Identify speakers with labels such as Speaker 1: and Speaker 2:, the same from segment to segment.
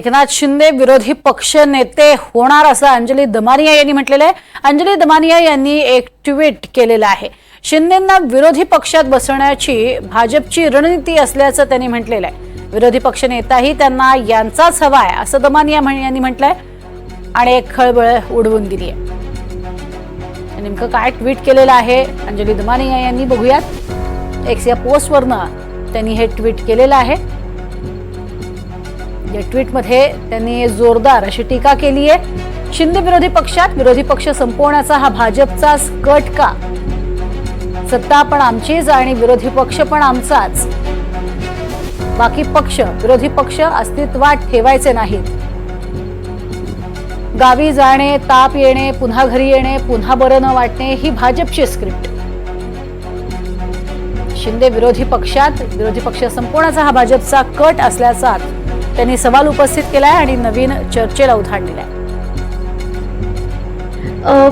Speaker 1: एकनाथ शिंदे विरोधी पक्ष नेते होणार असं अंजली दमानिया यांनी म्हटलेलं आहे। अंजली दमानिया यांनी एक ट्विट केलेलं आहे। शिंदेंना विरोधी पक्षात बसवण्याची भाजपची रणनीती असल्याचं त्यांनी म्हटलेलं आहे। विरोधी पक्ष नेताही त्यांना यांचाच हवा आहे असं दमानिया यांनी म्हटलंय आणि एक खळबळ उडवून दिली आहे। नेमकं काय ट्विट केलेलं आहे अंजली दमानिया यांनी बघूयात। एक्स या पोस्टवरनं त्यांनी हे ट्विट केलेलं आहे। या ट्विटमध्ये त्यांनी जोरदार अशी टीका केली आहे। शिंदे विरोधी पक्षात विरोधी पक्ष संपवण्याचा हा भाजपचाच कट का? सत्ता पण आमचीच आणि विरोधी पक्ष पण आमचाच। बाकी पक्ष विरोधी पक्ष अस्तित्वात ठेवायचे नाहीत। गावी जाणे, ताप येणे, पुन्हा घरी येणे, पुन्हा बरं न वाटणे ही भाजपची स्क्रिप्ट। शिंदे विरोधी पक्षात विरोधी पक्ष संपवण्याचा हा भाजपचा कट असल्याचा त्यांनी सवाल उपस्थित केलाय आणि नवीन चर्चेला उधाण दिलाय।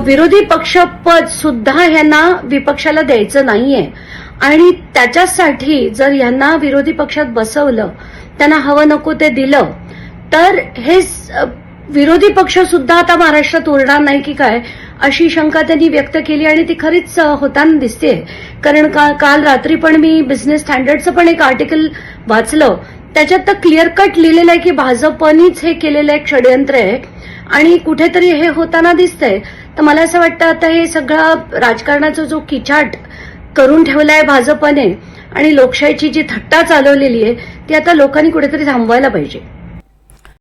Speaker 2: विरोधी पक्षपद सुद्धा यांना विपक्षाला द्यायचं नाहीये आणि त्याच्यासाठी जर यांना विरोधी पक्षात बसवलं, त्यांना हवं नको ते दिलं, तर हे विरोधी पक्ष सुद्धा आता महाराष्ट्रात उरणार नाही की काय, अशी शंका त्यांनी व्यक्त केली आणि ती खरीच होताना दिसते। कारण काल रात्री पण मी बिझनेस स्टँडर्डचं पण एक आर्टिकल वाचलं, त्याच्यात तर क्लिअर कट लिहिलेलं आहे की भाजपनीच हे केलेलं एक षडयंत्र आहे आणि कुठेतरी हे होताना दिसतंय। तर मला असं वाटतं आता हे सगळं राजकारणाचा जो किचाट करून ठेवलाय भाजपने आणि लोकशाहीची जी थट्टा चालवलेली आहे ती आता लोकांनी कुठेतरी थांबवायला पाहिजे।